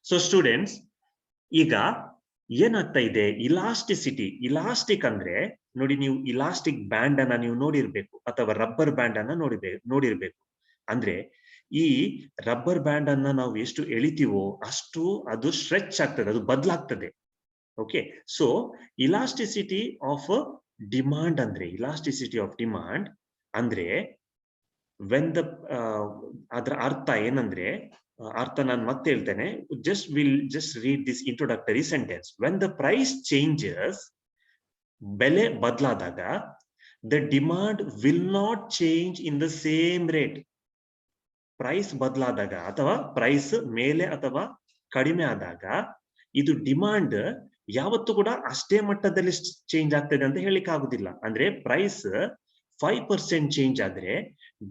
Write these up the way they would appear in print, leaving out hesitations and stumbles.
So students, ಈಗ ಏನಾಗ್ತಾ ಇದೆ, ಇಲಾಸ್ಟಿಕ್ ಅಂದ್ರೆ ನೋಡಿ, ನೀವು ಇಲಾಸ್ಟಿಕ್ ಬ್ಯಾಂಡ್ ಅನ್ನ ನೀವು ನೋಡಿರ್ಬೇಕು ಅಥವಾ ರಬ್ಬರ್ ಬ್ಯಾಂಡ್ ಅನ್ನ ನೋಡಿರ್ಬೇಕು. ಅಂದ್ರೆ ಈ ರಬ್ಬರ್ ಬ್ಯಾಂಡ್ ಅನ್ನ ನಾವು ಎಷ್ಟು ಎಳಿತೀವೋ ಅಷ್ಟು ಅದು ಸ್ಟ್ರೆಚ್ ಆಗ್ತದೆ, ಅದು ಬದಲಾಗ್ತದೆ. Okay, so elasticity of demand ಅಂದ್ರೆ ವೆನ್ ದ ಅದರ ಅರ್ಥ ಏನಂದ್ರೆ, ಅರ್ಥ ನಾನು ಮತ್ತೆ ಹೇಳ್ತೇನೆ, just read this introductory sentence. When the price changes, ಬೆಲೆ ಬದಲಾದಾಗ, the demand will not change in the same rate. Price ಬದಲಾದಾಗ ಅಥವಾ ಪ್ರೈಸ್ ಮೇಲೆ ಅಥವಾ ಕಡಿಮೆ ಆದಾಗ ಇದು ಡಿಮಾಂಡ್ ಯಾವತ್ತೂ ಕೂಡ ಅಷ್ಟೇ ಮಟ್ಟದಲ್ಲಿ ಚೇಂಜ್ ಆಗ್ತದೆ ಅಂತ ಹೇಳಿಕ್ಕೆ ಆಗುದಿಲ್ಲ. ಅಂದ್ರೆ ಪ್ರೈಸ್ 5% ಚೇಂಜ್ ಆದ್ರೆ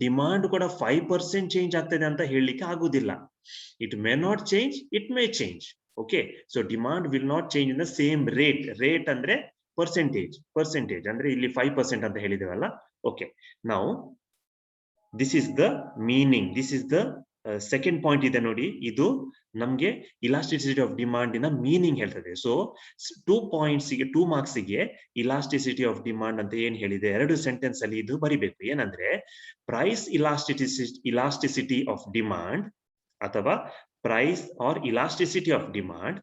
ಡಿಮಾಂಡ್ ಕೂಡ 5% ಚೇಂಜ್ ಆಗ್ತದೆ ಅಂತ ಹೇಳಲಿಕ್ಕೆ ಆಗುದಿಲ್ಲ. It may not change, it may change. Okay, so demand will not change in the same rate ಅಂದ್ರೆ ಪರ್ಸೆಂಟೇಜ್ ಅಂದ್ರೆ ಇಲ್ಲಿ 5% ಅಂತ ಹೇಳಿದೇವಲ್ಲ. ಓಕೆ, ನಾವು this is the meaning, this is the second point ಇದೆ ನೋಡಿ, ಇದು ನಮ್ಗೆ ಇಲಾಸ್ಟಿಸಿಟಿ ಆಫ್ ಡಿಮಾಂಡ್ ನ ಮೀನಿಂಗ್ ಹೇಳ್ತದೆ. ಸೊ 2 ಮಾರ್ಕ್ಸ್ ಗೆ ಇಲಾಸ್ಟಿಸಿಟಿ ಆಫ್ ಡಿಮಾಂಡ್ ಅಂತ ಏನ್ ಹೇಳಿದೆ, 2 ಸೆಂಟೆನ್ಸ್ ಅಲ್ಲಿ ಇದು ಬರಿಬೇಕು. ಏನಂದ್ರೆ, ಪ್ರೈಸ್ ಇಲಾಸ್ಟಿಸಿಟಿ ಆಫ್ ಡಿಮಾಂಡ್ ಅಥವಾ price or elasticity of demand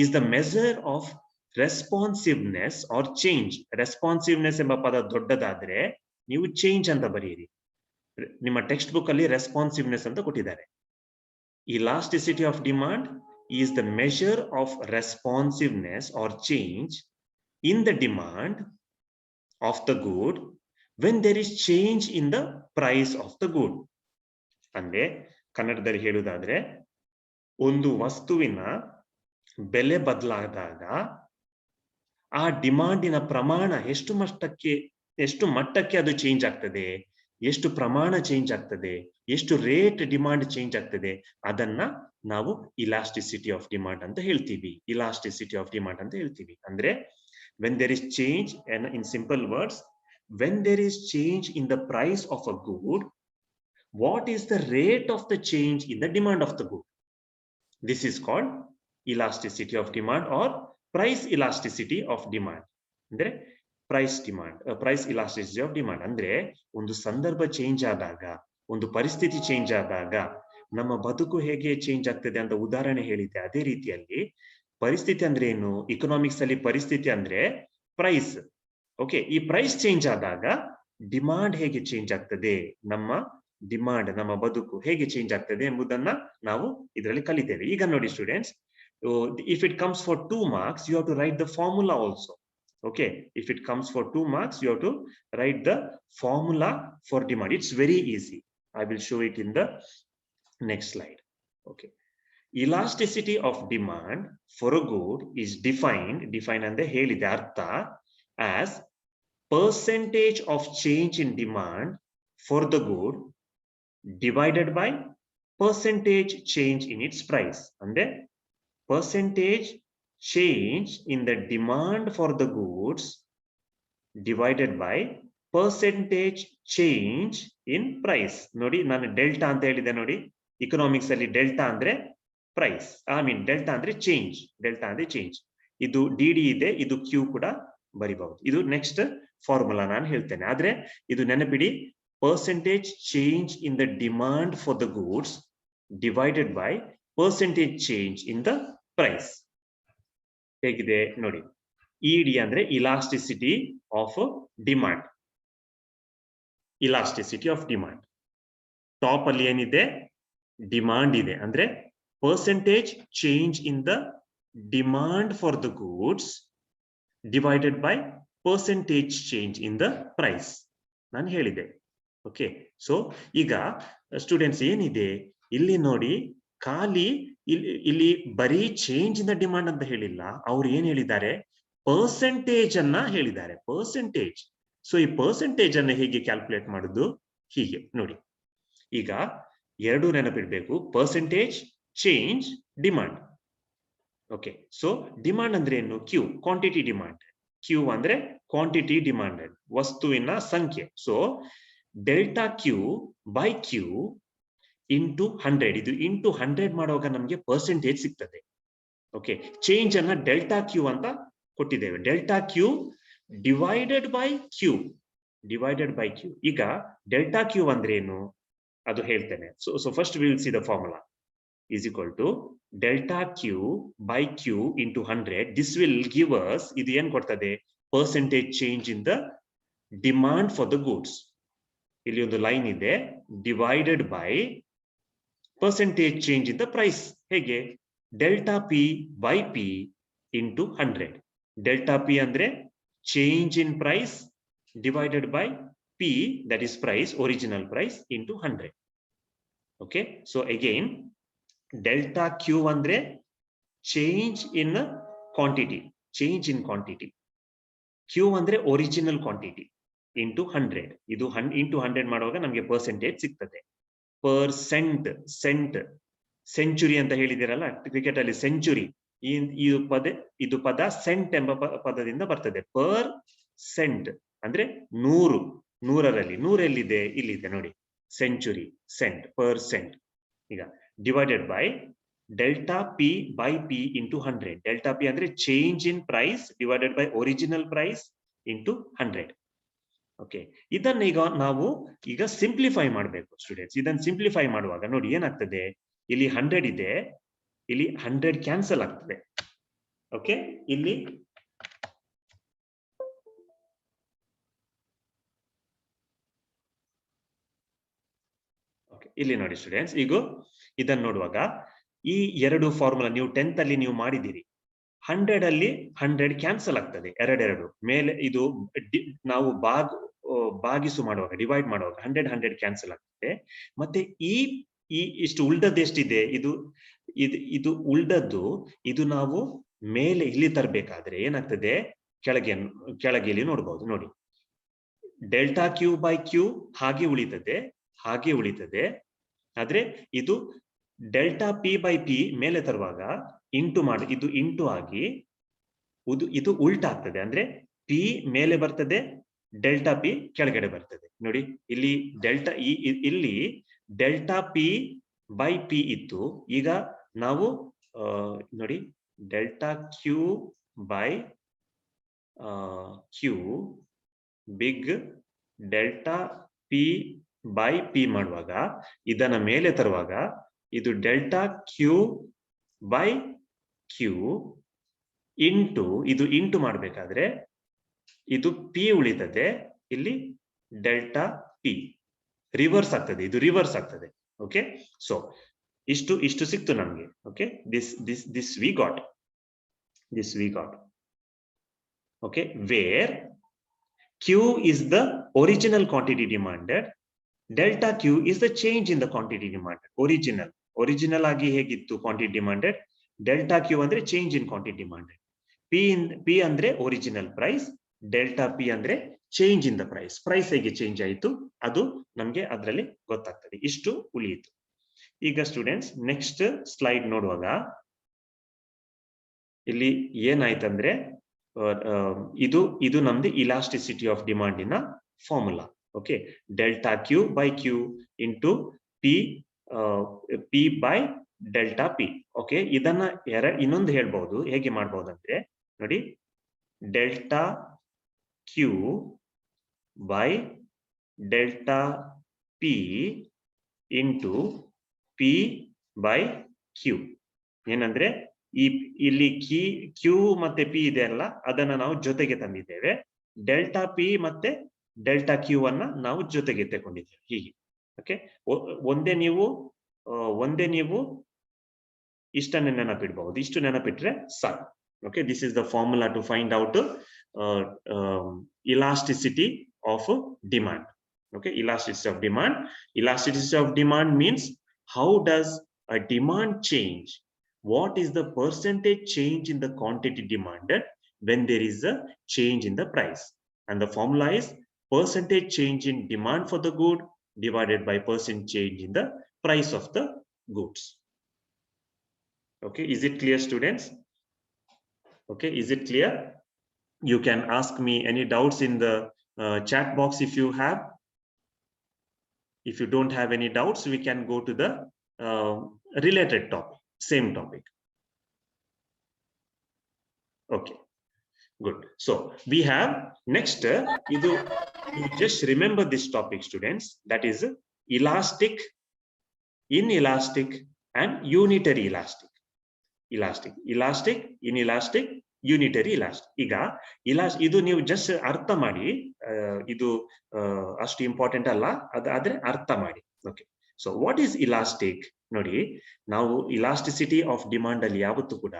is the measure of responsiveness or change. Responsiveness ಎಂಬ ಪದ ದೊಡ್ಡದಾದ್ರೆ ನೀವು ಚೇಂಜ್ ಅಂತ ಬರೆಯಿರಿ. ನಿಮ್ಮ ಟೆಕ್ಸ್ಟ್ ಬುಕ್ ಅಲ್ಲಿ ರೆಸ್ಪಾನ್ಸಿವ್ನೆಸ್ ಅಂತ ಕೊಟ್ಟಿದ್ದಾರೆ. Elasticity of demand is the measure of responsiveness or change in the demand of the good when there is change in the price of the good. ಅಂದ್ರೆ ಕನ್ನಡದಲ್ಲಿ ಹೇಳುವುದಾದ್ರೆ, ಒಂದು ವಸ್ತುವಿನ ಬೆಲೆ ಬದಲಾದಾಗ ಆ ಡಿಮಾಂಡಿನ ಪ್ರಮಾಣ ಎಷ್ಟು ಮಟ್ಟಕ್ಕೆ ಅದು ಚೇಂಜ್ ಆಗ್ತದೆ, ಎಷ್ಟು ಪ್ರಮಾಣ ಚೇಂಜ್ ಆಗ್ತದೆ, ಎಷ್ಟು ರೇಟ್ ಡಿಮಾಂಡ್ ಚೇಂಜ್ ಆಗ್ತದೆ, ಅದನ್ನ ನಾವು ಇಲಾಸ್ಟಿಸಿಟಿ ಆಫ್ ಡಿಮಾಂಡ್ ಅಂತ ಹೇಳ್ತೀವಿ. ಅಂದ್ರೆ when there is change, and in simple words, when there is change in the price of a good, what is the rate of the change in the demand of the good? This is called elasticity of demand or price elasticity of demand. ಅಂದ್ರೆ price elasticity of demand ಅಂದ್ರೆ ಒಂದು ಸಂದರ್ಭ change ಆದಾಗ, ಒಂದು ಪರಿಸ್ಥಿತಿ change ಆದಾಗ ನಮ್ಮ ಬದುಕು ಹೇಗೆ ಚೇಂಜ್ ಆಗ್ತದೆ ಅಂತ ಉದಾಹರಣೆ ಹೇಳಿದ್ದೆ. ಅದೇ ರೀತಿಯಲ್ಲಿ ಪರಿಸ್ಥಿತಿ ಅಂದ್ರೆ ಏನು, ಇಕನಾಮಿಕ್ಸ್ ಅಲ್ಲಿ ಪರಿಸ್ಥಿತಿ ಅಂದ್ರೆ ಪ್ರೈಸ್. ಓಕೆ, ಈ ಪ್ರೈಸ್ ಚೇಂಜ್ ಆದಾಗ ಡಿಮಾಂಡ್ ಹೇಗೆ ಚೇಂಜ್ ಆಗ್ತದೆ, ನಮ್ಮ ಬದುಕು ಹೇಗೆ ಚೇಂಜ್ ಆಗ್ತದೆ ಎಂಬುದನ್ನ ನಾವು ಇದರಲ್ಲಿ ಕಲಿತೇವೆ. ಈಗ ನೋಡಿ students, if it comes for 2 marks, you have to write the formula also. Okay, if it comes for 2 marks, you have to write the formula for demand. It's very easy. I will show it in the next slide. Okay, elasticity of demand for a good is defined and helide artha as percentage of change in demand for the good divided by percentage change in its price. And percentage change in the demand for the goods divided by percentage change in price. ನೋಡಿ, ನಾನು delta ಅಂತ ಹೇಳಿದೆ ನೋಡಿ, economics ಅಲ್ಲಿ delta ಅಂದ್ರೆ price, delta ಅಂದ್ರೆ change. ಇದು DD ಇದೆ, ಇದು ಕ್ಯೂ ಕೂಡ ಬರಿಬಹುದು. ಇದು ನೆಕ್ಸ್ಟ್ ಫಾರ್ಮುಲಾ ನಾನು ಹೇಳ್ತೇನೆ, ಆದ್ರೆ ಇದು ನೆನಪಿಡಿ, percentage change in the demand for the goods divided by percentage change in the price. ಹೇಗಿದೆ ನೋಡಿ, ಇಡಿ ಅಂದ್ರೆ ಇಲಾಸ್ಟಿಸಿಟಿ ಆಫ್ ಡಿಮಾಂಡ್. ಟಾಪ್ ಅಲ್ಲಿ ಏನಿದೆ, ಡಿಮಾಂಡ್ ಇದೆ, ಅಂದ್ರೆ percentage change in the demand for the goods divided by percentage change in the price ನಾನು ಹೇಳಿದೆ. Okay, so ಈಗ ಸ್ಟೂಡೆಂಟ್ಸ್ ಏನಿದೆ ಇಲ್ಲಿ ನೋಡಿ, ಖಾಲಿ ಇಲ್ಲಿ ಬರೀ ಚೇಂಜ್ ಇನ್ ದ ಡಿಮಾಂಡ್ ಅಂತ ಹೇಳಿಲ್ಲ, ಅವ್ರು ಏನ್ ಹೇಳಿದ್ದಾರೆ, ಪರ್ಸೆಂಟೇಜ್ ಅನ್ನ ಹೇಳಿದ್ದಾರೆ. ಸೊ ಈ ಪರ್ಸೆಂಟೇಜ್ ಅನ್ನ ಹೇಗೆ ಕ್ಯಾಲ್ಕುಲೇಟ್ ಮಾಡುದು, ಹೀಗೆ ನೋಡಿ. ಈಗ 2 ನೆನಪಿಡ್ಬೇಕು, percentage, change, demand. Okay, so demand ಅಂದ್ರೆ ಏನು, ಕ್ಯೂ, ಕ್ವಾಂಟಿಟಿ ಡಿಮಾಂಡ್. ಕ್ಯೂ ಅಂದ್ರೆ ಕ್ವಾಂಟಿಟಿ ಡಿಮಾಂಡೆಡ್, ವಸ್ತುವಿನ ಸಂಖ್ಯೆ. So delta Q by Q into 100. ಇದು ಇಂಟು 100 ಮಾಡುವಾಗ ನಮಗೆ ಪರ್ಸೆಂಟೇಜ್ ಸಿಗ್ತದೆ. ಓಕೆ, ಚೇಂಜ್ ಅನ್ನ ಡೆಲ್ಟಾ ಕ್ಯೂ ಅಂತ ಕೊಟ್ಟಿದ್ದೇವೆ. Delta Q divided by Q, divided by Q. ಈಗ ಡೆಲ್ಟಾ ಕ್ಯೂ ಅಂದ್ರೆ ಏನು ಅದು ಹೇಳ್ತೇನೆ. So first we will see the formula is equal to delta q by q into 100. This will give us, ಇದು ಏನು ಕೊಡ್ತದೆ, percentage change in the demand for the goods. ಇಲ್ಲಿ ಒಂದು ಲೈನ್ ಇದೆ, divided by percentage change in the price. ಹೇಗೆ, delta p by p into 100. delta p ಅಂದ್ರೆ change in price divided by p, that is price, original price, into 100. Okay, so again delta q andre change in quantity, change in quantity. q andre original quantity into 100. ಇದು into 100 ಮಾಡುವಾಗ ನಮಗೆ percentage ಸಿಗ್ತದೆ. Percent, scent, century ಅಂತ ಹೇಳಿದಿರಲ್ಲ cricket ಅಲ್ಲಿ, century, ಇದು ಪದ scent ಎಂಬ ಪದದಿಂದ ಬರ್ತದೆ. ಪರ್ ಸೆಂಟ್ ಅಂದ್ರೆ 100, 100ರಲ್ಲಿ, 100 ಎಲ್ಲಿದೆ, ಇಲ್ಲಿದೆ ನೋಡಿ, ಸೆಂಚುರಿ, ಸೆಂಟ್, ಪರ್ಸೆಂಟ್. ಈಗ divided by delta p by p into 100. delta p ಅಂದ್ರೆ change in price divided by original price into 100. Okay, ಇದನ್ನ ಈಗ ನಾವು ಸಿಂಪ್ಲಿಫೈ ಮಾಡಬೇಕು ಸ್ಟೂಡೆಂಟ್ಸ್. ಇದನ್ನ ಸಿಂಪ್ಲಿಫೈ ಮಾಡುವಾಗ ನೋಡಿ ಏನಾಗ್ತದೆ, ಇಲ್ಲಿ 100 ಇದೆ, ಇಲ್ಲಿ 100 ಕ್ಯಾನ್ಸಲ್ ಆಗ್ತದೆ. ಓಕೆ, ಇಲ್ಲಿ ಇಲ್ಲಿ ನೋಡಿ ಸ್ಟೂಡೆಂಟ್ಸ್, ಈಗ ಇದನ್ನು ನೋಡುವಾಗ ಈ ಎರಡು ಫಾರ್ಮುಲಾ ನೀವು 10th ಅಲ್ಲಿ ನೀವು ಮಾಡಿದ್ದೀರಿ. 100 ಅಲ್ಲಿ 100 ಕ್ಯಾನ್ಸಲ್ ಆಗ್ತದೆ, ಎರಡೆರಡು ಮೇಲೆ. ಇದು ನಾವು ಭಾಗಿಸು ಮಾಡುವಾಗ, ಡಿವೈಡ್ ಮಾಡುವಾಗ 100 ಕ್ಯಾನ್ಸಲ್ ಆಗ್ತದೆ. ಮತ್ತೆ ಈ ಇಷ್ಟು ಉಳ್ದದ್ದು ಎಷ್ಟಿದೆ, ಇದು ಉಳ್ದದ್ದು, ಇದು ನಾವು ಮೇಲೆ ಇಲ್ಲಿ ತರಬೇಕಾದ್ರೆ ಏನಾಗ್ತದೆ, ಕೆಳಗೆ ಇಲ್ಲಿ ನೋಡ್ಬಹುದು ನೋಡಿ, ಡೆಲ್ಟಾ ಕ್ಯೂ ಬೈ ಕ್ಯೂ ಹಾಗೆ ಉಳಿತದೆ. ಆದ್ರೆ ಇದು ಡೆಲ್ಟಾ ಪಿ ಬೈ ಪಿ ಮೇಲೆ ತರುವಾಗ ಇಂಟು ಮಾಡಿ, ಇದು ಇಂಟು ಆಗಿ ಇದು ಉಲ್ಟಾ ಆಗ್ತದೆ. ಅಂದ್ರೆ ಪಿ ಮೇಲೆ ಬರ್ತದೆ, ಡೆಲ್ಟಾ ಪಿ ಕೆಳಗಡೆ ಬರ್ತದೆ. ನೋಡಿ ಇಲ್ಲಿ ಇಲ್ಲಿ ಡೆಲ್ಟಾ ಪಿ ಬೈ ಪಿ ಇತ್ತು, ಈಗ ನಾವು ನೋಡಿ delta Q by Q big delta P by P ಮಾಡುವಾಗ, ಇದನ್ನ ಮೇಲೆ ತರುವಾಗ ಇದು delta Q by Q into, ಇದು ಇಂಟು ಮಾಡಬೇಕಾದ್ರೆ ಇದು ಪಿ ಉಳಿತದೆ, ಇಲ್ಲಿ ಡೆಲ್ಟಾ ಪಿ ರಿವರ್ಸ್ ಆಗ್ತದೆ, ಇದು ರಿವರ್ಸ್ ಆಗ್ತದೆ. ಓಕೆ, ಸೊ ಇಷ್ಟು ಸಿಕ್ತು ನಮ್ಗೆ. Okay, this we got. Okay, where Q is the original quantity demanded, delta Q is the change in the quantity demanded. Original ಆಗಿ ಹೇಗಿತ್ತು quantity demanded, delta Q ಅಂದ್ರೆ change in quantity demanded. P ಅಂದ್ರೆ original price, delta P ಅಂದ್ರೆ change in the price. Price ಹೇಗೆ change ಆಯಿತು ಅದು ನಮಗೆ ಅದರಲ್ಲಿ ಗೊತ್ತಾಗ್ತದೆ. ಇಷ್ಟು ಉಳಿಯಿತು. ಈಗ ಸ್ಟೂಡೆಂಟ್ಸ್ ನೆಕ್ಸ್ಟ್ ಸ್ಲೈಡ್ ನೋಡುವಾಗ ಇಲ್ಲಿ ಏನಾಯ್ತಂದ್ರೆ, ಇದು ನಮ್ದು ಇಲಾಸ್ಟಿಸಿಟಿ ಆಫ್ ಡಿಮಾಂಡ್ ಇನ formula. Okay, delta Q by Q into P by delta P. Okay, ಇದನ್ನ ಇನ್ನೊಂದು ಹೇಳ್ಬಹುದು, ಹೇಗೆ ಮಾಡ್ಬಹುದು ಅಂದ್ರೆ ನೋಡಿ, delta Q by delta P into P by Q. ಏನಂದ್ರೆ ಇಲ್ಲಿ ಕ್ಯೂ ಮತ್ತೆ ಪಿ ಇದೆ ಅಲ್ಲ, ಅದನ್ನ ನಾವು ಜೊತೆಗೆ ತಂದಿದ್ದೇವೆ. ಡೆಲ್ಟಾ ಪಿ ಮತ್ತೆ ಡೆಲ್ಟಾ ಕ್ಯೂ ಅನ್ನ ನಾವು ಜೊತೆಗೆ ತಗೊಂಡಿದ್ದೇವೆ ಹೀಗೆ. ಓಕೆ, ಒಂದೇ ನೀವು ಇಷ್ಟನ್ನೇ ನೆನಪಿಡಬಹುದು, ಇಷ್ಟು ನೆನಪಿಟ್ರೆ ಸಾಕು. Okay, this is the formula to find out elasticity of demand. Okay, elasticity of demand means how does a demand change, what is the percentage change in the quantity demanded when there is a change in the price, and the formula is percentage change in demand for the good divided by percent change in the price of the goods. Okay, is it clear students? Okay, is it clear? You can ask me any doubts in the chat box if you have. If you don't have any doubts, we can go to the related topic, same topic. Okay, good. So we have next, you just remember this topic, students, that is elastic, inelastic, and unitary elastic. Elastic, inelastic, unitary elastic. ಈಗ ಇದು ನೀವು just ಅರ್ಥ ಮಾಡಿ, ಇದು ಅಷ್ಟು important ಅಲ್ಲ, ಆದ್ರೆ ಅರ್ಥ ಮಾಡಿ. Okay, so what is elastic? ನೋಡಿ, ನಾವು ಇಲಾಸ್ಟಿಸಿಟಿ ಆಫ್ ಡಿಮಾಂಡ್ ಅಲ್ಲಿ ಯಾವತ್ತೂ ಕೂಡ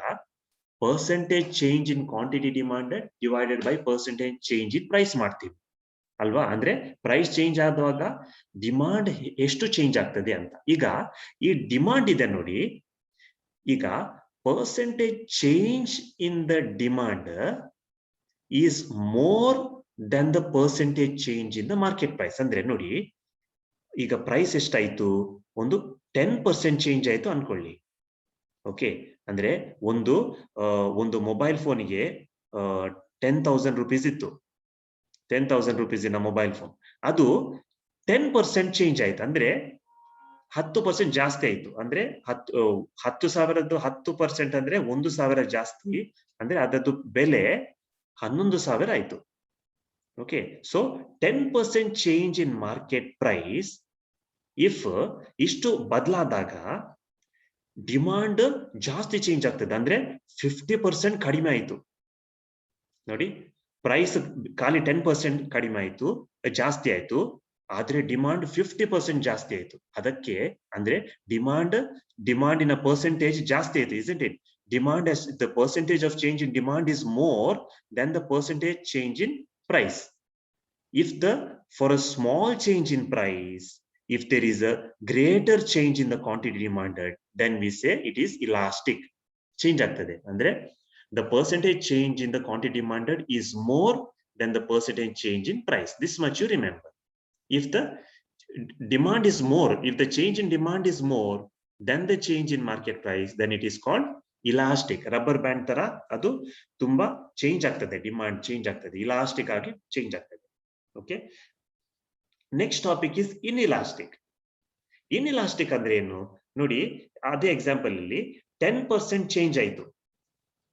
percentage change in quantity demanded divided by percentage change in price ಮಾಡ್ತೀವಿ ಅಲ್ವಾ? ಅಂದ್ರೆ ಪ್ರೈಸ್ ಚೇಂಜ್ ಆದಾಗ ಡಿಮಾಂಡ್ ಎಷ್ಟು ಚೇಂಜ್ ಆಗ್ತದೆ ಅಂತ. ಈಗ ಈ ಡಿಮಾಂಡ್ ಇದೆ ನೋಡಿ, ಈಗ percentage change in the demand is more than the percentage change in the market price. ಅಂದ್ರೆ ನೋಡಿ, ಈಗ ಪ್ರೈಸ್ ಎಷ್ಟಾಯ್ತು? ಒಂದು 10% ಚೇಂಜ್ ಆಯ್ತು ಅನ್ಕೊಳ್ಳಿ. ಓಕೆ, ಅಂದ್ರೆ ಒಂದು ಮೊಬೈಲ್ ಫೋನಿಗೆ 10,000 rupees ಇತ್ತು, 10,000 rupees ಇನ ಮೊಬೈಲ್ ಫೋನ್. ಅದು 10% ಚೇಂಜ್ ಆಯ್ತು, ಅಂದ್ರೆ 10% ಜಾಸ್ತಿ ಆಯ್ತು. ಅಂದ್ರೆ 10,000 10% ಅಂದ್ರೆ 1,000 ಜಾಸ್ತಿ, ಅಂದ್ರೆ ಅದರದ್ದು ಬೆಲೆ 11,000 ಆಯ್ತು. Okay, so 10% change in market price, if ಇಷ್ಟು ಬದಲಾದಾಗ ಡಿಮಾಂಡ್ ಜಾಸ್ತಿ ಚೇಂಜ್ ಆಗ್ತದೆ, ಅಂದ್ರೆ 50% ಕಡಿಮೆ ಆಯ್ತು. ನೋಡಿ, ಪ್ರೈಸ್ ಖಾಲಿ 10% ಕಡಿಮೆ ಆಯ್ತು, ಜಾಸ್ತಿ ಆಯ್ತು, ಆದ್ರೆ ಡಿಮಾಂಡ್ 50% ಜಾಸ್ತಿ ಆಯ್ತು. ಅದಕ್ಕೆ ಅಂದ್ರೆ ಡಿಮಾಂಡಿನ ಪರ್ಸೆಂಟೇಜ್ ಜಾಸ್ತಿ ಆಯ್ತು, isn't it? Demand as the percentage of change in demand is more than the percentage change in price. For a small change in price, if there is a greater change in the quantity demanded, then we say it is elastic. Change ಆಗ್ತದೆ ಅಂದ್ರೆ the percentage change in the quantity demanded is more than the percentage change in price. This much you remember. If the demand is more, if the change in demand is more than the change in market price, then it is called elastic. Rubber band ತರ ಅದು ತುಂಬಾ change ಆಗ್ತದೆ, demand change ಆಗ್ತದೆ, elastic ಆಗಿ change ಆಗ್ತದೆ. Okay, next topic is inelastic. Inelastic ಅಂದ್ರೆ ಏನು ನೋಡಿ, ಅದೇ ಎಕ್ಸಾಂಪಲ್ ಅಲ್ಲಿ 10% ಚೇಂಜ್ ಆಯ್ತು,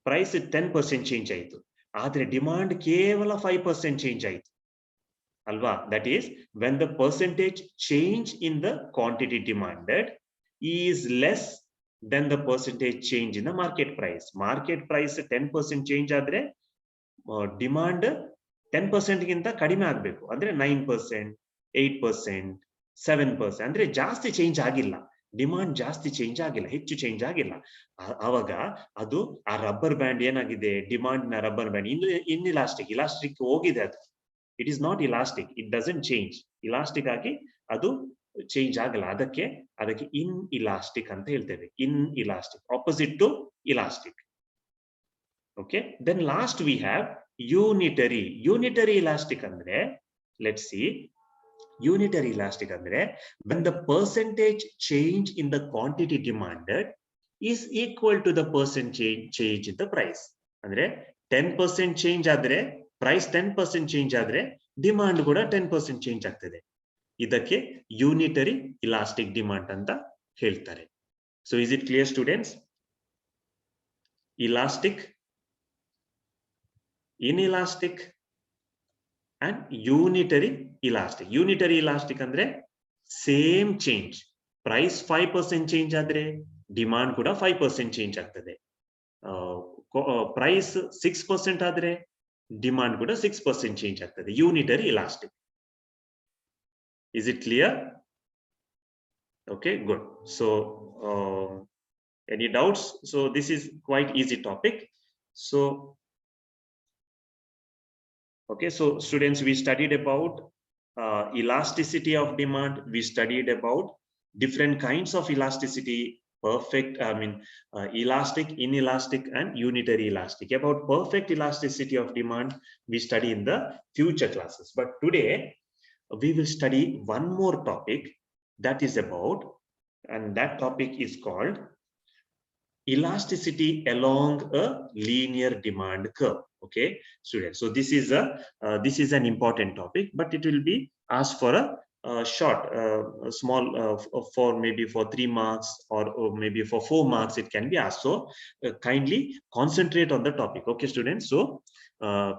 ಪ್ರೈಸ್ 10% ಚೇಂಜ್ ಆಯ್ತು, ಆದ್ರೆ ಡಿಮಾಂಡ್ ಕೇವಲ 5% ಚೇಂಜ್ ಆಯ್ತು ಅಲ್ವಾ? That is when the percentage change in the quantity demanded is less than the percentage change in the market price. Market price 10% change ಆದ್ರೆ ಡಿಮಾಂಡ್ 10% ಗಿಂತ ಕಡಿಮೆ ಆಗ್ಬೇಕು, ಅಂದ್ರೆ 9%, 8%, 7%, ಅಂದ್ರೆ ಜಾಸ್ತಿ ಚೇಂಜ್ ಆಗಿಲ್ಲ, ಡಿಮಾಂಡ್ ಜಾಸ್ತಿ ಚೇಂಜ್ ಆಗಿಲ್ಲ, ಹೆಚ್ಚು ಚೇಂಜ್ ಆಗಿಲ್ಲ. ಆವಾಗ ಅದು ಆ ರಬ್ಬರ್ ಬ್ಯಾಂಡ್ ಏನಾಗಿದೆ, ಡಿಮಾಂಡ್ ನ ರಬ್ಬರ್ ಬ್ಯಾಂಡ್ ಇನ್ಇಲಾಸ್ಟಿಕ್, ಇಲಾಸ್ಟಿಕ್ ಹೋಗಿದೆ ಅದು. It is not elastic, it doesn't change. Elastic ಆಗಿ ಅದು ಚೇಂಜ್ ಆಗಲ್ಲ, ಅದಕ್ಕೆ ಇನ್ಇಲಾಸ್ಟಿಕ್ ಅಂತ ಹೇಳ್ತೇವೆ. Inelastic, opposite to elastic. Okay, then last we have unitary. Unitary elastic ಅಂದ್ರೆ, ಲೆಟ್ಸ್ ಸಿ, ಯೂನಿಟರಿ ಇಲಾಸ್ಟಿಕ್ ಅಂದ್ರೆ when the percentage change in the quantity demanded is equal to the percentage change in the price. ಅಂದ್ರೆ 10% change ಆದ್ರೆ, price 10% change ಆದ್ರೆ demand ಕೂಡ 10% change ಆಗ್ತದೆ. ಇದಕ್ಕೆ unitary elastic demand ಅಂತ ಹೇಳ್ತಾರೆ. So is it clear students? Elastic, inelastic and unitary elastic. Unitary elastic ಅಂದ್ರೆ same change, price 5% change ಆದ್ರೆ ಡಿಮಾಂಡ್ ಕೂಡ 5% ಚೇಂಜ್ ಆಗ್ತದೆ. ಪ್ರೈಸ್ 6% ಆದ್ರೆ ಡಿಮಾಂಡ್ ಕೂಡ 6% ಚೇಂಜ್ ಆಗ್ತದೆ. Unitary elastic. Is it clear? Okay, good. So any doubts? So this is quite easy topic. So okay, so students, we studied about elasticity of demand. We studied about different kinds of elasticity, elastic, inelastic, and unitary elastic. About perfect elasticity of demand, we study in the future classes. But today, we will study one more topic that is about, and that topic is called elasticity along a linear demand curve. Okay, students. So this is an important topic, but it will be asked for a short, small, for maybe for 3 marks or maybe for 4 marks it can be asked. So kindly concentrate on the topic. Okay students, so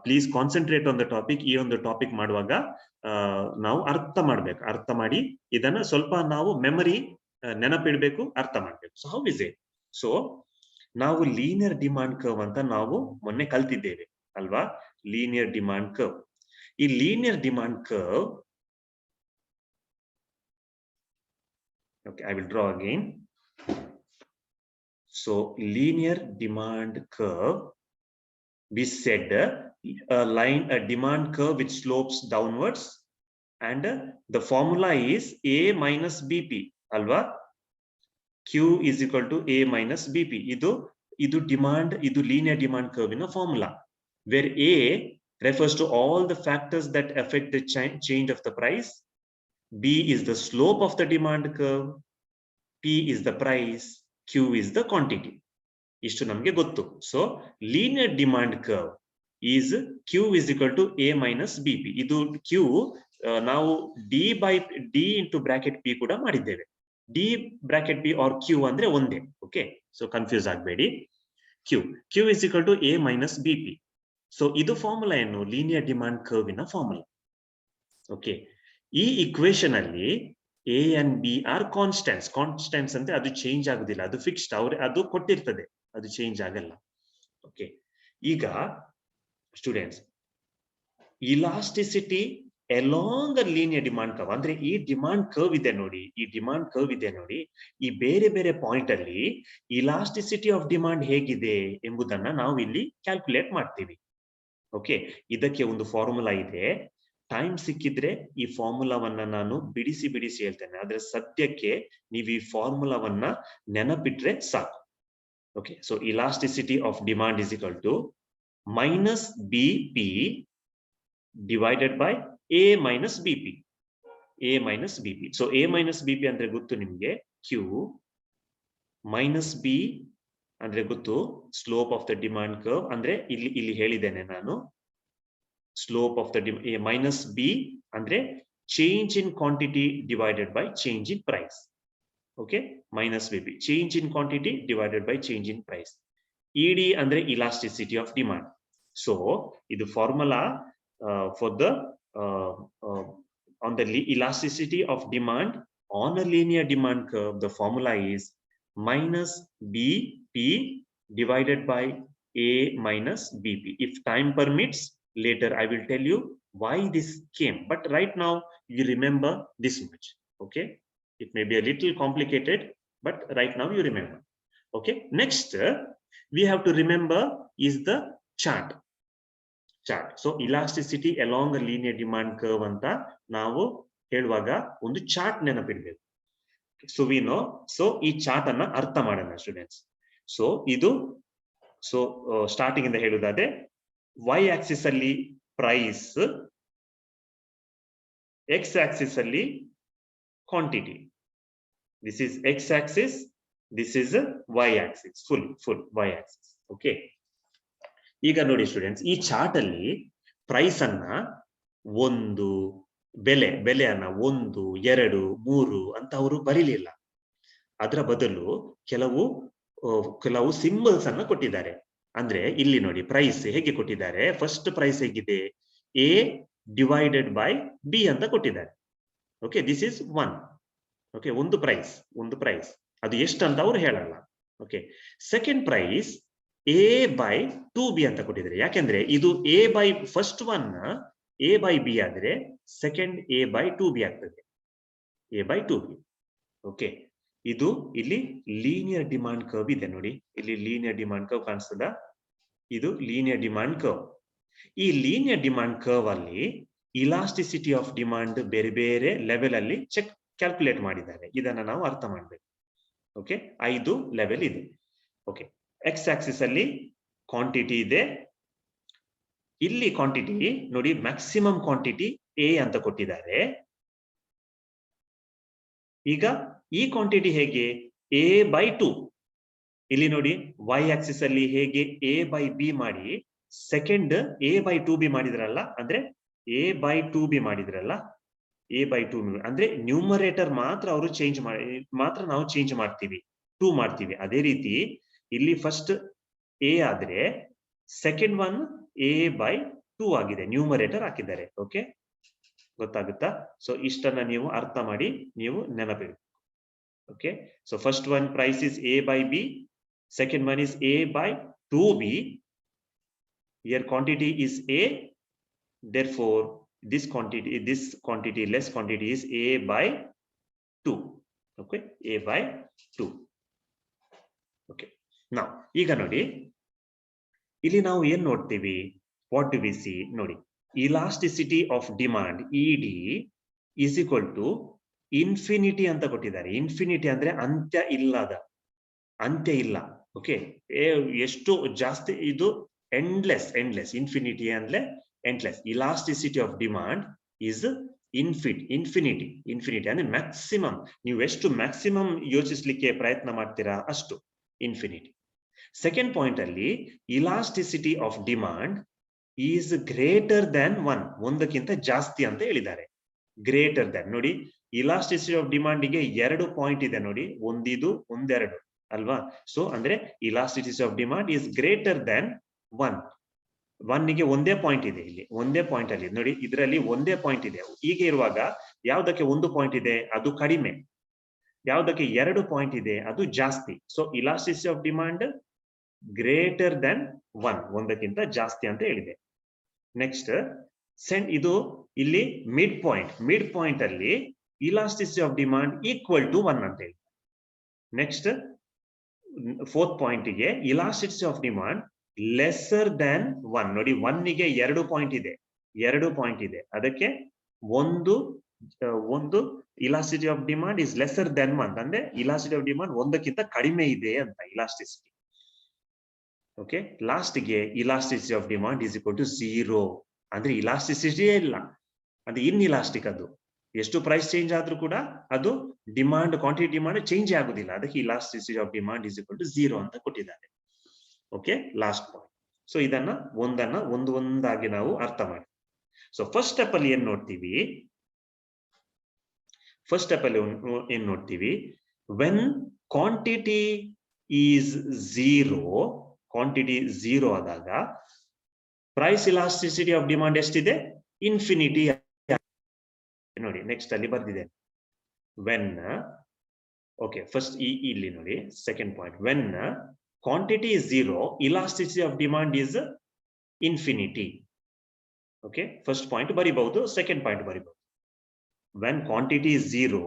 please concentrate on the topic. ಈ ಒಂದು topic ಮಾಡುವಾಗ ನಾವು ಅರ್ಥ ಮಾಡಬೇಕು, ಅರ್ಥ ಮಾಡಿ ಇದನ್ನ ಸ್ವಲ್ಪ ನಾವು ಮೆಮರಿ ನೆನಪಿಡಬೇಕು, ಅರ್ಥ ಮಾಡಬೇಕು. So how is it? So ನಾವು ಲೀನಿಯರ್ ಡಿಮಾಂಡ್ ಕರ್ವ್ ಅಂತ ನಾವು ಮೊನ್ನೆ ಕಲ್ತಿದ್ದೇವೆ ಅಲ್ವಾ? Linear demand curve. ಈ linear demand curve, okay, I will draw again. So linear demand curve, we said a line, a demand curve which slopes downwards, and the formula is A minus BP alva. Q is equal to A minus BP. Idu demand, idu linear demand curve in a formula where A refers to all the factors that affect the change of the price. B is the slope of the demand curve, P is the price, Q is the quantity. Ishtu namge gottu. So linear demand curve is Q is equal to A minus BP. Idu Q now D into bracket P kuda madideve. D bracket P or Q andre onde. Okay, so confuse agbedi. Q is equal to A minus BP. So idu formula enu linear demand curve ina formula. Okay, ಈ equation ಅಲ್ಲಿ A and B are constants. Constants ಅಂದ್ರೆ ಅದು change ಆಗುದಿಲ್ಲ, ಅದು fixed, ಅದು ಕೊಟ್ಟಿರ್ತದೆ, ಅದು change ಆಗಲ್ಲ. Okay, ಈಗ students, elasticity along linear demand curve ಅಂದ್ರೆ ಈ ಡಿಮಾಂಡ್ ಕರ್ವ್ ಇದೆ ನೋಡಿ, ಈ ಡಿಮಾಂಡ್ ಕರ್ವ್ ಇದೆ ನೋಡಿ, ಈ ಬೇರೆ ಬೇರೆ ಪಾಯಿಂಟ್ ಅಲ್ಲಿ ಇಲಾಸ್ಟಿಸಿಟಿ ಆಫ್ ಡಿಮಾಂಡ್ ಹೇಗಿದೆ ಎಂಬುದನ್ನ ನಾವು ಇಲ್ಲಿ ಕ್ಯಾಲ್ಕುಲೇಟ್ ಮಾಡ್ತೀವಿ. ಓಕೆ, ಇದಕ್ಕೆ ಒಂದು ಫಾರ್ಮುಲಾ ಇದೆ. ಟೈಮ್ ಸಿಕ್ಕಿದ್ರೆ ಈ ಫಾರ್ಮುಲಾವನ್ನ ನಾನು ಬಿಡಿಸಿ ಹೇಳ್ತೇನೆ, ಆದ್ರೆ ಸದ್ಯಕ್ಕೆ ನೀವು ಈ ಫಾರ್ಮುಲಾವನ್ನ ನೆನಪಿಟ್ರೆ ಸಾಕು. Okay, so elasticity of demand is equal to minus BP divided by A minus BP. A minus BP. So A minus BP ಅಂದ್ರೆ ಗೊತ್ತು ನಿಮ್ಗೆ, Q ಮೈನಸ್ B ಅಂದ್ರೆ ಗೊತ್ತು slope of the demand curve, ಅಂದ್ರೆ ಇಲ್ಲಿ ಹೇಳಿದ್ದೇನೆ ನಾನು, slope of the A minus B andre change in quantity divided by change in price. Okay, minus BP, change in quantity divided by change in price. ED andre elasticity of demand. So idu formula for the on the elasticity of demand on a linear demand curve, the formula is minus BP divided by A minus BP. If time permits, later I will tell you why this came, but right now you remember this much. Okay, it may be a little complicated, but right now you remember. Okay, next we have to remember is the chart. So elasticity along a linear demand curve anta ನಾವು ಹೇಳುವಾಗ ಒಂದು chart ನೆನಪಿಡಬೇಕು. So we know, so ಈ chart ಅನ್ನ ಅರ್ಥ ಮಾಡೋಣ students. So ಇದು, so starting ಇಂದ ಹೇಳುವುದಾದ್ರೆ, y axis ಅಲ್ಲಿ ಪ್ರೈಸ್, x axis ಅಲ್ಲಿ quantity. This is x axis, this is y axis, full y axis. Okay, ಈಗ ನೋಡಿ ಸ್ಟೂಡೆಂಟ್ಸ್, ಈ ಚಾರ್ಟ್ ಅಲ್ಲಿ ಪ್ರೈಸ್ ಅನ್ನ ಒಂದು ಬೆಲೆಯನ್ನ 1, 2, 3 ಅಂತ ಅವರು ಬರೀಲಿಲ್ಲ. ಅದರ ಬದಲು ಕೆಲವು ಸಿಂಬಲ್ಸ್ ಅನ್ನ ಕೊಟ್ಟಿದ್ದಾರೆ. ಅಂದ್ರೆ ಇಲ್ಲಿ ನೋಡಿ ಪ್ರೈಸ್ ಹೇಗೆ ಕೊಟ್ಟಿದ್ದಾರೆ, ಫಸ್ಟ್ ಪ್ರೈಸ್ ಹೇಗಿದೆ, A ಡಿವೈಡೆಡ್ ಬೈ B ಅಂತ ಕೊಟ್ಟಿದ್ದಾರೆ. Okay, this is 1. ಓಕೆ, ಒಂದು ಪ್ರೈಸ್ ಅದು ಎಷ್ಟು ಅಂತ ಅವರು ಹೇಳಲ್ಲ. Okay, second prize A by 2B ಅಂತ ಕೊಟ್ಟಿದ್ದಾರೆ. ಯಾಕೆಂದ್ರೆ ಇದು A by first one A by B ಆದ್ರೆ ಸೆಕೆಂಡ್ A ಬೈ 2B ಆಗ್ತದೆ, A ಬೈ 2B. ಓಕೆ, ಇದು ಇಲ್ಲಿ ಲೀನಿಯರ್ ಡಿಮಾಂಡ್ ಕರ್ವ್ ಇದೆ ನೋಡಿ, ಇಲ್ಲಿ ಲೀನಿಯರ್ ಡಿಮಾಂಡ್ ಕರ್ವ್ ಕಾಣಿಸ್ತದ, ಇದು ಲೀನಿಯರ್ ಡಿಮಾಂಡ್ ಕರ್ವ್. ಈ ಲೀನಿಯರ್ ಡಿಮಾಂಡ್ ಕರ್ವ್ ಅಲ್ಲಿ ಇಲಾಸ್ಟಿಸಿಟಿ ಆಫ್ ಡಿಮಾಂಡ್ ಬೇರೆ ಬೇರೆ ಲೆವೆಲ್ ಅಲ್ಲಿ ಕ್ಯಾಲ್ಕುಲೇಟ್ ಮಾಡಿದ್ದಾರೆ. ಇದನ್ನ ನಾವು ಅರ್ಥ ಮಾಡ್ಬೇಕು. ಓಕೆ, 5 ಲೆವೆಲ್ ಇದೆ. ಓಕೆ, ಎಕ್ಸ್ ಆಕ್ಸಿಸ್ ಅಲ್ಲಿ ಕ್ವಾಂಟಿಟಿ ಇದೆ. ಇಲ್ಲಿ ಕ್ವಾಂಟಿಟಿ ನೋಡಿ, ಮ್ಯಾಕ್ಸಿಮಮ್ ಕ್ವಾಂಟಿಟಿ A ಅಂತ ಕೊಟ್ಟಿದ್ದಾರೆ. ಈಗ ಈ ಕ್ವಾಂಟಿಟಿ ಹೇಗೆ, A ಬೈ 2. ಇಲ್ಲಿ ನೋಡಿ y ಆಕ್ಸಿಸ್ ಅಲ್ಲಿ ಹೇಗೆ A ಬೈ B ಮಾಡಿ ಸೆಕೆಂಡ್ A ಬೈ 2B ಮಾಡಿದ್ರಲ್ಲ, ಅಂದ್ರೆ A ಬೈ 2B ಮಾಡಿದ್ರಲ್ಲ, a by 2 ಅಂದ್ರೆ ನ್ಯೂಮರೇಟರ್ ಮಾತ್ರ ಅವರು ಚೇಂಜ್ ಮಾಡಿ ಮಾತ್ರ ನಾವು ಚೇಂಜ್ ಮಾಡ್ತೀವಿ 2 ಮಾಡ್ತೀವಿ. ಅದೇ ರೀತಿ ಇಲ್ಲಿ ಫಸ್ಟ್ a ಆದ್ರೆ ಸೆಕೆಂಡ್ ಒನ್ a by 2 ಆಗಿದೆ, ನ್ಯೂಮರೇಟರ್ ಹಾಕಿದ್ದಾರೆ. ಓಕೆ, ಗೊತ್ತಾಗುತ್ತಾ? ಸೊ ಇಷ್ಟನ್ನ ನೀವು ಅರ್ಥ ಮಾಡಿ ನೀವು ನೆನಪಿಡಿ. Okay, so first one price is a by b, second one is a by 2b. Here quantity is a, therefore this quantity less quantity is a by 2. Okay, a by 2. Okay, now ಈಗ ನೋಡಿ ಇಲ್ಲಿ ನಾವು ಏನ್ ನೋಡ್ತೀವಿ, what do we C ನೋಡಿ, elasticity of demand ED is equal to infinity ಅಂತ ಕೊಟ್ಟಿದ್ದಾರೆ. Infinity ಅಂದ್ರೆ ಅಂತ್ಯ ಇಲ್ಲದ, ಅಂತ್ಯ ಇಲ್ಲ. ಓಕೆ, ಎಷ್ಟು ಜಾಸ್ತಿ ಇದು ಎಂಡ್ಲೆಸ್, ಇನ್ಫಿನಿಟಿ ಅಂದ್ರೆ endless. Elasticity of demand is infinity ಅಂದ್ರೆ ಮ್ಯಾಕ್ಸಿಮಮ್. ನೀವು ಎಷ್ಟು ಮ್ಯಾಕ್ಸಿಮಮ್ ಯೋಚಿಸ್ಲಿಕ್ಕೆ ಪ್ರಯತ್ನ ಮಾಡ್ತೀರಾ ಅಷ್ಟು ಇನ್ಫಿನಿಟಿ. ಸೆಕೆಂಡ್ ಪಾಯಿಂಟ್ ಅಲ್ಲಿ elasticity of demand is greater than 1, ಒಂದಕ್ಕಿಂತ ಜಾಸ್ತಿ ಅಂತ ಹೇಳಿದ್ದಾರೆ. ಗ್ರೇಟರ್ ದ್ಯಾನ್ ನೋಡಿ, ಇಲಾಸ್ಟಿಸಿಟಿ ಆಫ್ ಡಿಮಾಂಡಿಗೆ 2 ಪಾಯಿಂಟ್ ಇದೆ ನೋಡಿ, ಒಂದಿದು ಒಂದೆರಡು ಅಲ್ವಾ? ಸೊ ಅಂದ್ರೆ elasticity of demand is greater than 1. 1 ಗೆ ಒಂದೇ ಪಾಯಿಂಟ್ ಇದೆ, ಇಲ್ಲಿ ಒಂದೇ ಪಾಯಿಂಟ್ ಅಲ್ಲಿ ನೋಡಿ, ಇದರಲ್ಲಿ ಒಂದೇ ಪಾಯಿಂಟ್ ಇದೆ. ಹೀಗೆ ಇರುವಾಗ ಯಾವ್ದಕ್ಕೆ 1 ಪಾಯಿಂಟ್ ಇದೆ ಅದು ಕಡಿಮೆ, ಯಾವ್ದಕ್ಕೆ 2 ಪಾಯಿಂಟ್ ಇದೆ ಅದು ಜಾಸ್ತಿ. So elasticity of demand greater than 1, ಒಂದಕ್ಕಿಂತ ಜಾಸ್ತಿ ಅಂತ ಹೇಳಿದೆ. ನೆಕ್ಸ್ಟ್ ಇದು ಇಲ್ಲಿ ಮಿಡ್ ಪಾಯಿಂಟ್ ಅಲ್ಲಿ elasticity of demand equal to 1 ಅಂತ ಹೇಳಿ. ನೆಕ್ಸ್ಟ್ ಫೋರ್ತ್ ಪಾಯಿಂಟ್ ಗೆ elasticity of demand lesser than 1 ನೋಡಿ, 1 ಗೆ 2 ಪಾಯಿಂಟ್ ಇದೆ, ಅದಕ್ಕೆ ಒಂದು elasticity of demand is lesser than 1 ಅಂದ್ರೆ ಇಲಾಸ್ಟಿಸಿಟಿ ಆಫ್ ಡಿಮಾಂಡ್ ಒಂದಕ್ಕಿಂತ ಕಡಿಮೆ ಇದೆ ಅಂತ ಇಲಾಸ್ಟಿಸಿಟಿ. ಓಕೆ, ಲಾಸ್ಟ್ ಗೆ elasticity of demand is equal to 0 ಅಂದ್ರೆ ಇಲಾಸ್ಟಿಸಿಟಿಯೇ ಇಲ್ಲ, ಅದು ಇನ್ಇಲಾಸ್ಟಿಕ್. ಅದು ಎಷ್ಟು ಪ್ರೈಸ್ ಚೇಂಜ್ ಆದ್ರೂ ಕೂಡ ಅದು ಡಿಮಾಂಡ್, ಕ್ವಾಂಟಿಟಿ ಡಿಮಾಂಡ್ ಚೇಂಜ್ ಆಗುದಿಲ್ಲ. ಅದಕ್ಕೆ elasticity of demand is equal to 0 ಅಂತ ಕೊಟ್ಟಿದ್ದಾರೆ. Okay, last point. ಸೊ ಇದನ್ನ ಒಂದಾಗಿ ನಾವು ಅರ್ಥ ಮಾಡಿ. ಸೊ ಫಸ್ಟ್ ಸ್ಟೆಪ್ ಅಲ್ಲಿ ಏನ್ ನೋಡ್ತೀವಿ, ವೆನ್ ಕ್ವಾಂಟಿಟಿ ಈಸ್ 0 ಆದಾಗ ಪ್ರೈಸ್ ಇಲಾಸ್ಟಿಸಿಟಿ ಆಫ್ ಡಿಮಾಂಡ್ ಎಷ್ಟಿದೆ, ಇನ್ಫಿನಿಟಿ ನೋಡಿ. ನೆಕ್ಸ್ಟ್ ಅಲ್ಲಿ ಬರ್ದಿದೆ ವೆನ್, ಓಕೆ ಫಸ್ಟ್ ಇಲ್ಲಿ ನೋಡಿ second point, when quantity is 0, elasticity of demand is infinity. Okay, first point ಬರಿಬಹುದು, second point ಬರಿಬಹುದು. When quantity is 0,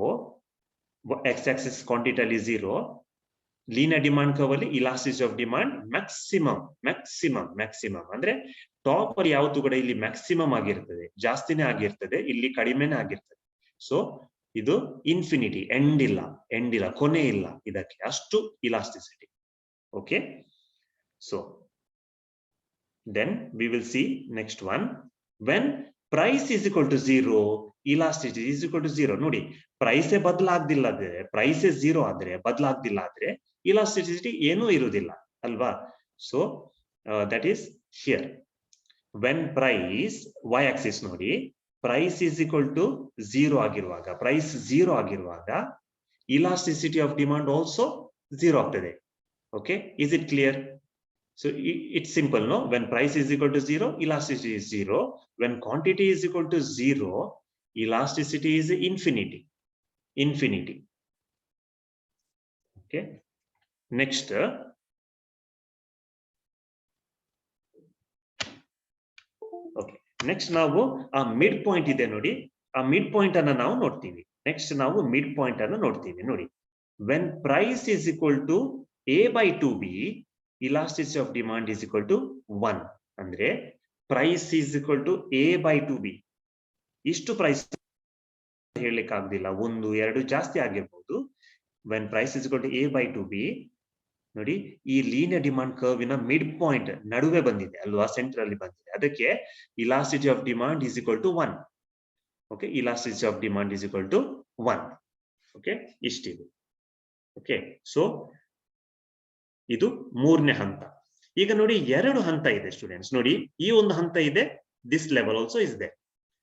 x-axis quantity ಅಲ್ಲಿ 0, linear demand curve ಅಲ್ಲಿ elasticity of demand maximum ಅಂದ್ರೆ top ಅಲ್ಲಿ ಯಾವತ್ತೂ ಕೂಡ ಇಲ್ಲಿ maximum ಆಗಿರ್ತದೆ, ಜಾಸ್ತಿನೇ ಆಗಿರ್ತದೆ, ಇಲ್ಲಿ ಕಡಿಮೆನೇ ಆಗಿರ್ತದೆ. ಸೊ ಇದು ಇನ್ಫಿನಿಟಿ, ಎಂಡ್ ಇಲ್ಲ, ಕೊನೆ ಇಲ್ಲ ಇದಕ್ಕೆ, ಅಷ್ಟು elasticity. Okay, so then we will see next one. When price is equal to 0, elasticity is equal to 0. ನೋಡಿ, ಪ್ರೈಸೇ ಬದಲಾಗ್ದಿಲ್ಲ ಆದ್ರೆ, ಪ್ರೈಸೇ 0 ಆದ್ರೆ, ಬದಲಾಗ್ದಿಲ್ಲ ಆದ್ರೆ ಇಲಾಸ್ಟಿಸಿಟಿ ಏನೂ ಇರುವುದಿಲ್ಲ ಅಲ್ವಾ? So that is here. When price y axis ನೋಡಿ, price is equal to 0 ಆಗಿರುವಾಗ, price 0 ಆಗಿರುವಾಗ elasticity of demand also 0 ಆಗ್ತದೆ. Okay, is it clear? So it's simple, no? When price is equal to 0, elasticity is 0. When quantity is equal to 0, elasticity is infinity. Okay, next okay, next ನಾವು ಆ mid point ಇದೆ ನೋಡಿ, ಆ mid point ಅನ್ನ ನಾವು ನೋಡ್ತೀವಿ. Next ನಾವು mid point ಅನ್ನು ನೋಡ್ತೀವಿ ನೋಡಿ. When price is equal to a by 2b, elasticity of demand is equal to 1. ಅಂದ್ರೆ price is equal to a by 2b. ಇಷ್ಟು ಪ್ರೈಸ್ ಹೇಳಲಿಕ್ಕೆ ಆಗುದಿಲ್ಲ, 1, 2 ಜಾಸ್ತಿ ಆಗಿರಬಹುದು. when price is equal to a by 2b, ನೋಡಿ ಈ ಲೀನಿಯರ್ ಡಿಮಾಂಡ್ ಕರ್ವಿನ mid point ನಡುವೆ ಬಂದಿದೆ ಅಲ್ವಾ, ಸೆಂಟರ್ ಅಲ್ಲಿ ಬಂದಿದೆ. ಅದಕ್ಕೆ elasticity of demand is equal to 1. Okay, elasticity of demand is equal to 1. Okay, ಇಷ್ಟಿದೆ. ಓಕೆ, ಸೊ ಇದು ಮೂರನೇ ಹಂತ. ಈಗ ನೋಡಿ 2 ಹಂತ ಇದೆ ಸ್ಟೂಡೆಂಟ್ಸ್. ನೋಡಿ ಈ ಒಂದು ಹಂತ ಇದೆ, this level also is there.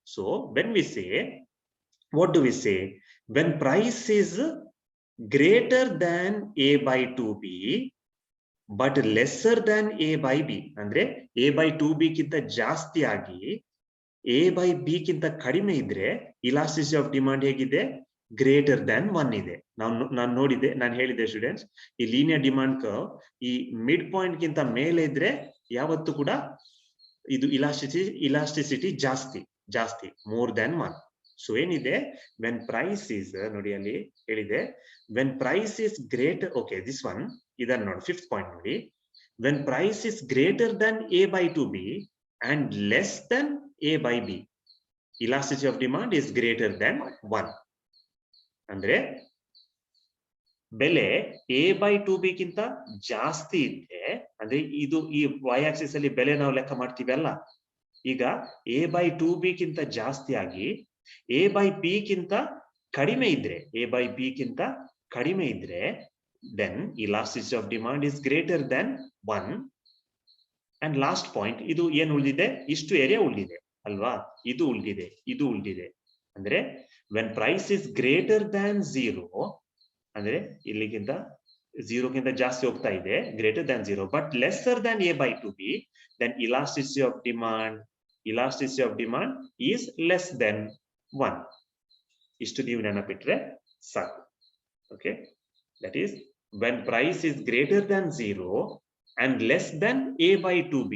So when we say what do we say? When price is greater than A by 2B but lesser than A by B, ಅಂದ್ರೆ A by 2B ಗಿಂತ ಜಾಸ್ತಿ ಆಗಿ A by B ಗಿಂತ ಕಡಿಮೆ ಇದ್ರೆ elasticity of demand ಹೇಗಿದೆ? Greater than 1 ಇದೆ. ನಾನು ಹೇಳಿದೆ ಸ್ಟೂಡೆಂಟ್ಸ್, ಈ ಲೀನಿಯರ್ ಡಿಮಾಂಡ್ ಕರ್ವ್ ಈ ಮಿಡ್ ಪಾಯಿಂಟ್ ಗಿಂತ ಮೇಲೆ ಇದ್ರೆ ಯಾವತ್ತೂ ಕೂಡ ಇದು ಇಲಾಸ್ಟಿಸಿಟಿ ಜಾಸ್ತಿ ಮೋರ್ ದ್ಯಾನ್ 1. ಸೊ ಏನಿದೆ, ವೆನ್ ಪ್ರೈಸ್ ಇಸ್, ನೋಡಿ ಅಲ್ಲಿ ಹೇಳಿದೆ, when price is greater, okay this one ಇದನ್ನ ನೋಡಿ, 5th ಪಾಯಿಂಟ್ ನೋಡಿ, when price is greater than A by 2B and less than A by B, elasticity of demand is greater than 1. ಅಂದ್ರೆ ಬೆಲೆ A by 2B ಗಿಂತ ಜಾಸ್ತಿ ಇದ್ರೆ, ಅಂದ್ರೆ ಇದು ಈ y ಆಕ್ಸಿಸ್ ಅಲ್ಲಿ ಬೆಲೆ ನಾವು ಲೆಕ್ಕ ಮಾಡ್ತೀವಿ ಅಲ್ಲ, ಈಗ A by 2B ಗಿಂತ ಜಾಸ್ತಿ ಆಗಿ A by B ಗಿಂತ ಕಡಿಮೆ ಇದ್ರೆ, A by B ಗಿಂತ ಕಡಿಮೆ ಇದ್ರೆ, then elasticity of demand is greater than 1. And last point, ಇದು ಏನು ಉಳಿದಿದೆ? ಇಷ್ಟು ಏರಿಯಾ ಉಳಿದಿದೆ ಅಲ್ವಾ? ಇದು ಉಳಿದಿದೆ. ಅಂದ್ರೆ when price is greater than 0, ಅಂದ್ರೆ ಇಲ್ಲಿಗಿಂತ 0 ಗಿಂತ ಜಾಸ್ತಿ ಹೋಗ್ತಾ ಇದೆ, greater than 0, but lesser than A by 2B, then elasticity of demand is less than 1. ಇಷ್ಟು ನೀವು ನೆನಪಿಟ್ರೆ ಸಾಕು. Okay, that is when price is greater than 0 and less than A by 2B,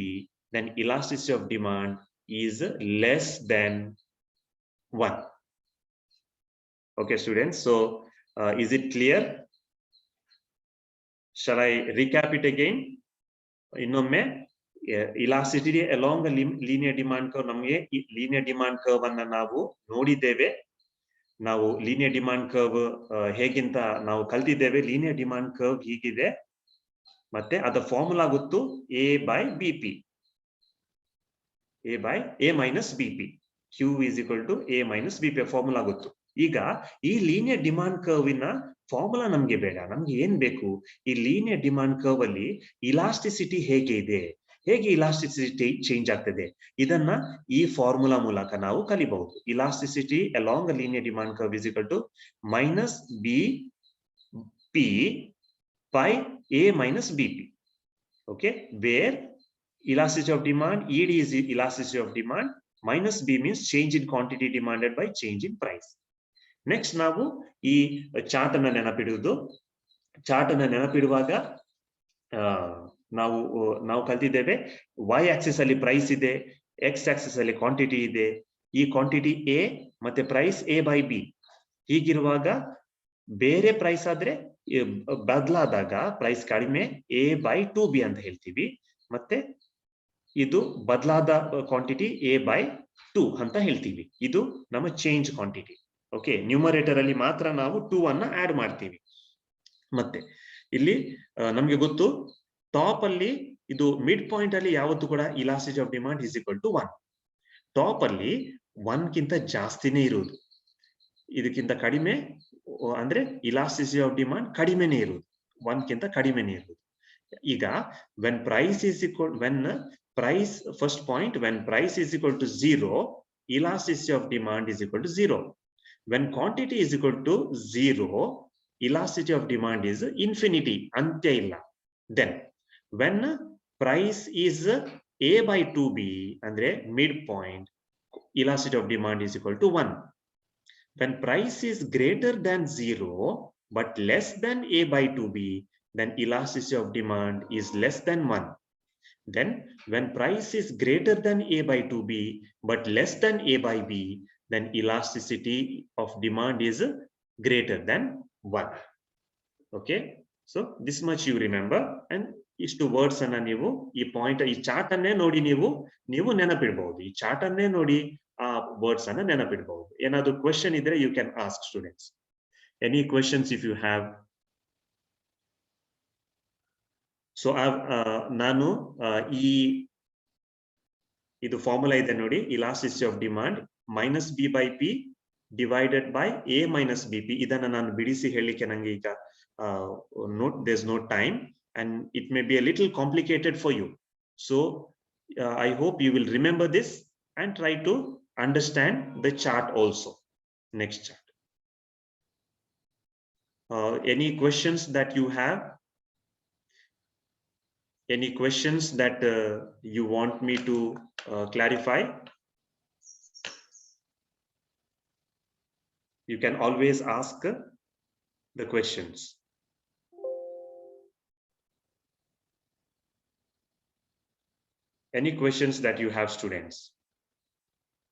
then elasticity of demand is less than 1. Okay students, so is it clear? Shall I recap it again? ಇನ್ನೊಮ್ಮೆ elasticity along the linear demand curve, ನಮಗೆ linear demand curve ಅನ್ನು ನಾವು ನೋಡಿದ್ದೇವೆ. ನಾವು linear demand curve ಹೇಗಿಂತ ನಾವು ಕಲ್ತಿದ್ದೇವೆ. Linear demand curve ಹೀಗಿದೆ, ಮತ್ತೆ ಅದರ ಫಾರ್ಮುಲಾ ಗೊತ್ತು, A by BP, A by A minus BP, Q is equal to A minus BP formula ಗೊತ್ತು. ಈಗ ಈ ಲೀನಿಯರ್ ಡಿಮಾಂಡ್ ಕರ್ವಿನ ಫಾರ್ಮುಲಾ ನಮ್ಗೆ ಬೇಡ, ನಮ್ಗೆ ಏನ್ ಬೇಕು? ಈ ಲೀನಿಯರ್ ಡಿಮಾಂಡ್ ಕರ್ವ್ ಅಲ್ಲಿ ಇಲಾಸ್ಟಿಸಿಟಿ ಹೇಗೆ ಇದೆ, ಹೇಗೆ ಇಲಾಸ್ಟಿಸಿಟಿ ಚೇಂಜ್ ಆಗ್ತದೆ, ಇದನ್ನ ಈ ಫಾರ್ಮುಲಾ ಮೂಲಕ ನಾವು ಕಲಿಬಹುದು. Elasticity along a linear demand curve is equal to minus BP by A minus BP. Okay, where elasticity of demand, ED is elasticity of demand, minus B means change in quantity demanded by change in price. Next ನಾವು ಈ chart ಅನ್ನ ನೆನಪಿಡುವಾಗ ನಾವು ಕಲ್ತಿದ್ದೇವೆ, y Axis ಅಲ್ಲಿ price ಇದೆ, x Axis ಅಲ್ಲಿ quantity ಇದೆ. ಈ ಕ್ವಾಂಟಿಟಿ A ಮತ್ತೆ ಪ್ರೈಸ್ A by B. ಹೀಗಿರುವಾಗ ಬೇರೆ ಪ್ರೈಸ್ ಆದ್ರೆ ಬದಲಾದಾಗ ಪ್ರೈಸ್ ಕಡಿಮೆ A by 2B ಅಂತ ಹೇಳ್ತೀವಿ, ಮತ್ತೆ ಇದು ಬದಲಾದ ಕ್ವಾಂಟಿಟಿ A by 2 ಅಂತ ಹೇಳ್ತೀವಿ. ಇದು ನಮ್ಮ ಚೇಂಜ್ ಕ್ವಾಂಟಿಟಿ. ಓಕೆ, ನ್ಯೂಮರೇಟರ್ ಅಲ್ಲಿ ಮಾತ್ರ ನಾವು 2 ಅನ್ನ ಆಡ್ ಮಾಡ್ತೀವಿ. ಮತ್ತೆ ಇಲ್ಲಿ ನಮ್ಗೆ ಗೊತ್ತು, ಟಾಪ್ ಅಲ್ಲಿ ಇದು ಮಿಡ್ ಪಾಯಿಂಟ್ ಅಲ್ಲಿ ಯಾವತ್ತೂ ಕೂಡ elasticity of demand is equal to 1. Top ಅಲ್ಲಿ 1 ಗಿಂತ ಜಾಸ್ತಿನೇ ಇರುವುದು, ಇದಕ್ಕಿಂತ ಕಡಿಮೆ ಅಂದ್ರೆ ಇಲಾಸ್ಟಿಸಿಟಿ ಆಫ್ ಡಿಮಾಂಡ್ ಕಡಿಮೆನೇ ಇರುವುದು, 1 ಗಿಂತ ಕಡಿಮೆನೇ ಇರುವುದು. ಈಗ when price is equal, first point, when price is equal to 0, elasticity of demand is equal to 0. When quantity is equal to 0, elasticity of demand is infinity, antya illa. Then when price is A by 2B, andre mid point, elasticity of demand is equal to 1. When price is greater than 0 but less than A by 2B, then elasticity of demand is less than 1. Then when price is greater than A by 2B but less than A by B, then elasticity of demand is greater than 1. Okay, so this much you remember, and ಇಷ್ಟು words ಅನ್ನ ನೀವು ಈ point, ಈ chart ಅನ್ನೇ ನೋಡಿ ನೀವು ನೆನಪಿಡಬಹುದು. ಈ chart ಅನ್ನೇ ನೋಡಿ ಆ ವರ್ಡ್ಸ್ ಅನ್ನ ನೆನಪಿಡಬಹುದು. ಏನಾದ್ರು ಕ್ವೆಶ್ಚನ್ ಇದ್ರೆ you can ask students. Any questions if you have. So ನಾನು ಇದು ಫಾರ್ಮುಲಾ ಇದೆ ನೋಡಿ, elasticity of demand minus B by P divided by A minus BP. ಇದನ್ನ ನಾನು ಬಿಡಿಸಿ ಹೇಳಲಿಕ್ಕೆ ನಂಗೆ ಈಗ there's no time, and it may be a little complicated for you. So I hope you will remember this and try to understand the chart also. next chapter. Any questions that you have? Any questions that you want me to clarify? You can always ask the questions. Any questions that you have, students?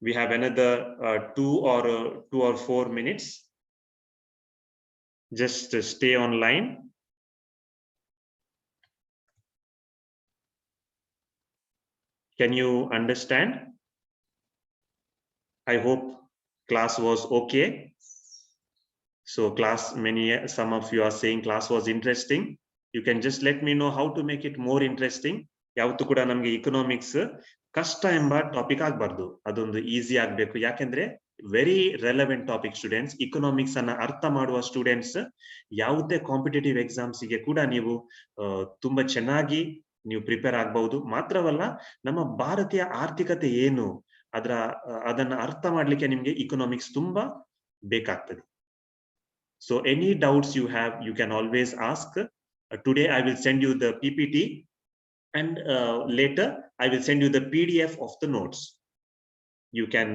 We have another 2 or 4 minutes. Just stay online. Can you understand? I hope class was okay. So class, some of you are saying class was interesting. You can just let me know how to make it more interesting. ಯಾವತ್ತೂ ಕೂಡ ನಮಗೆ economics ಕಷ್ಟ ಎಂಬ topic ಆಗಬಾರ್ದು, ಅದೊಂದು easy ಆಗಬೇಕು. ಯಾಕೆಂದ್ರೆ very relevant topic students. Economics ಅನ್ನ ಅರ್ಥ ಮಾಡುವ ಸ್ಟೂಡೆಂಟ್ಸ್ ಯಾವುದೇ ಕಾಂಪಿಟೇಟಿವ್ ಎಕ್ಸಾಮ್ಸ್ ಗೆ ಕೂಡ ನೀವು ತುಂಬಾ ಚೆನ್ನಾಗಿ ನೀವು ಪ್ರಿಪೇರ್ ಆಗಬಹುದು. ಮಾತ್ರವಲ್ಲ, ನಮ್ಮ ಭಾರತೀಯ ಆರ್ಥಿಕತೆ ಏನು ಅದನ್ನ ಅರ್ಥ ಮಾಡ್ಲಿಕ್ಕೆ ನಿಮ್ಗೆ ಇಕನಾಮಿಕ್ಸ್ ತುಂಬಾ ಬೇಕಾಗ್ತದೆ. So any doubts you have, you can always ask. Today I will send you the PPT, and later I will send you the PDF of the notes. You can